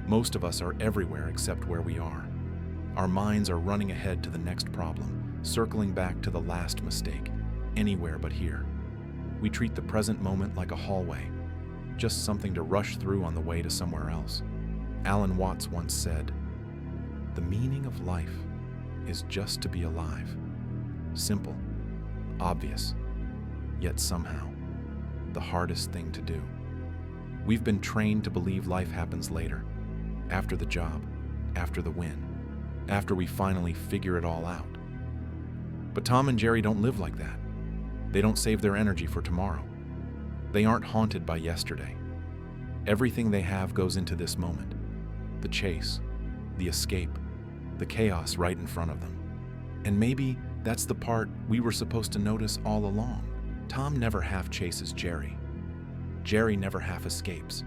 Most of us are everywhere except where we are. Our minds are running ahead to the next problem, circling back to the last mistake, anywhere but here. We treat the present moment like a hallway, just something to rush through on the way to somewhere else. Alan Watts once said, "The meaning of life is just to be alive." Simple, obvious, yet somehow the hardest thing to do. We've been trained to believe life happens later, after the job, after the win, after we finally figure it all out. But Tom and Jerry don't live like that. They don't save their energy for tomorrow. They aren't haunted by yesterday. Everything they have goes into this moment. The chase, the escape, the chaos right in front of them. And maybe that's the part we were supposed to notice all along. Tom never half chases Jerry. Jerry never half escapes.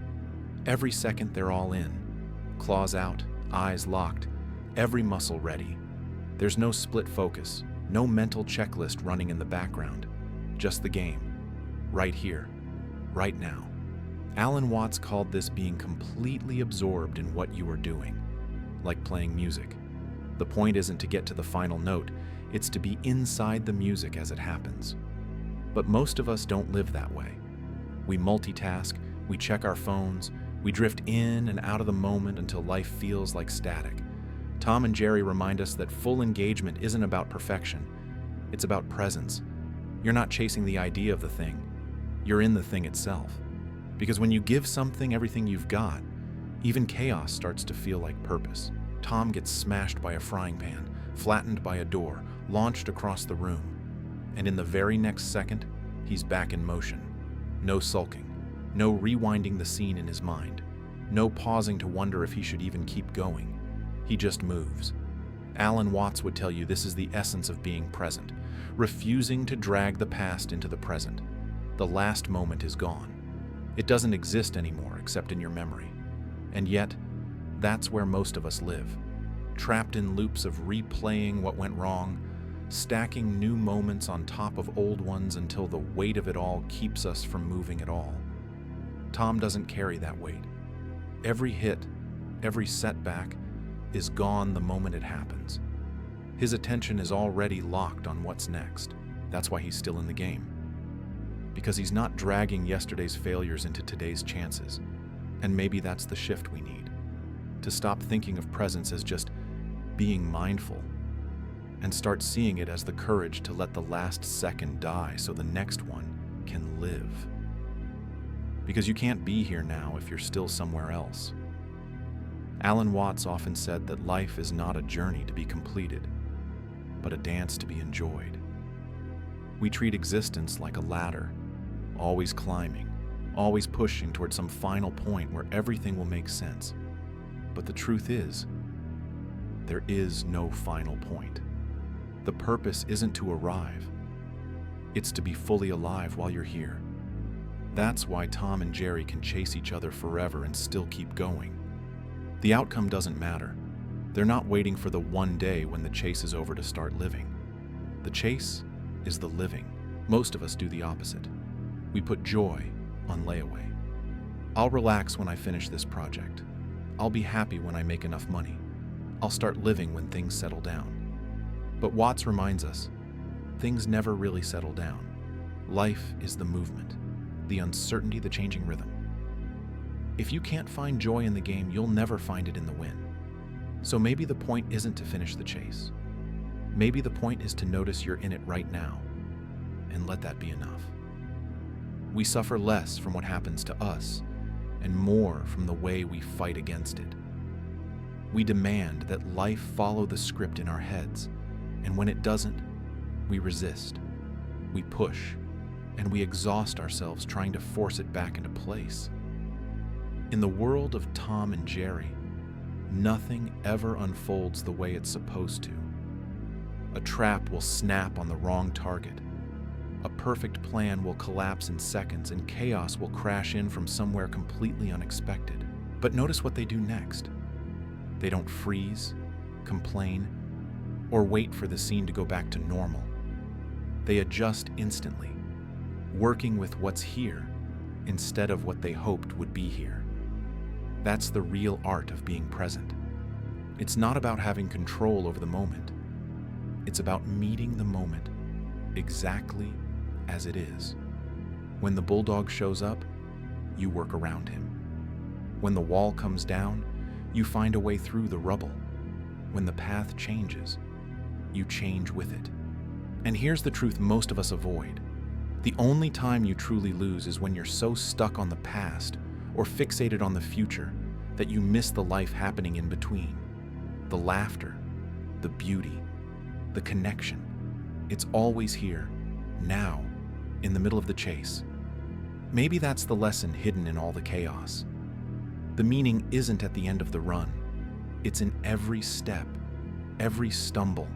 Every second they're all in. Claws out, eyes locked, every muscle ready. There's no split focus, no mental checklist running in the background. Just the game. Right here. Right now. Alan Watts called this being completely absorbed in what you are doing. Like playing music. The point isn't to get to the final note, it's to be inside the music as it happens. But most of us don't live that way. We multitask, we check our phones, we drift in and out of the moment until life feels like static. Tom and Jerry remind us that full engagement isn't about perfection, it's about presence. You're not chasing the idea of the thing, you're in the thing itself. Because when you give something everything you've got, even chaos starts to feel like purpose. Tom gets smashed by a frying pan, flattened by a door, launched across the room. And in the very next second, he's back in motion. No sulking, no rewinding the scene in his mind, no pausing to wonder if he should even keep going. He just moves. Alan Watts would tell you this is the essence of being present, refusing to drag the past into the present. The last moment is gone. It doesn't exist anymore except in your memory. And yet, that's where most of us live, trapped in loops of replaying what went wrong, stacking new moments on top of old ones until the weight of it all keeps us from moving at all. Tom doesn't carry that weight. Every hit, every setback is gone the moment it happens. His attention is already locked on what's next. That's why he's still in the game. Because he's not dragging yesterday's failures into today's chances. And maybe that's the shift we need. To stop thinking of presence as just being mindful and start seeing it as the courage to let the last second die so the next one can live. Because you can't be here now if you're still somewhere else. Alan Watts often said that life is not a journey to be completed, but a dance to be enjoyed. We treat existence like a ladder, always climbing, always pushing toward some final point where everything will make sense. But the truth is, there is no final point. The purpose isn't to arrive. It's to be fully alive while you're here. That's why Tom and Jerry can chase each other forever and still keep going. The outcome doesn't matter. They're not waiting for the one day when the chase is over to start living. The chase is the living. Most of us do the opposite. We put joy on layaway. I'll relax when I finish this project. I'll be happy when I make enough money. I'll start living when things settle down. But Watts reminds us, things never really settle down. Life is the movement, the uncertainty, the changing rhythm. If you can't find joy in the game, you'll never find it in the win. So maybe the point isn't to finish the chase. Maybe the point is to notice you're in it right now, and let that be enough. We suffer less from what happens to us, and more from the way we fight against it. We demand that life follow the script in our heads, and when it doesn't, we resist, we push, and we exhaust ourselves trying to force it back into place. In the world of Tom and Jerry, nothing ever unfolds the way it's supposed to. A trap will snap on the wrong target. A perfect plan will collapse in seconds, and chaos will crash in from somewhere completely unexpected. But notice what they do next. They don't freeze, complain, or wait for the scene to go back to normal. They adjust instantly, working with what's here instead of what they hoped would be here. That's the real art of being present. It's not about having control over the moment. It's about meeting the moment exactly as it is. When the bulldog shows up, you work around him. When the wall comes down, you find a way through the rubble. When the path changes, you change with it. And here's the truth most of us avoid. The only time you truly lose is when you're so stuck on the past or fixated on the future that you miss the life happening in between. The laughter, the beauty, the connection. It's always here, now, in the middle of the chase. Maybe that's the lesson hidden in all the chaos. The meaning isn't at the end of the run. It's in every step, every stumble,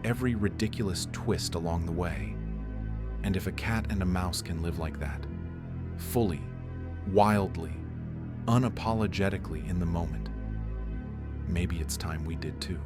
every ridiculous twist along the way. And if a cat and a mouse can live like that, fully, wildly, unapologetically in the moment, maybe it's time we did too.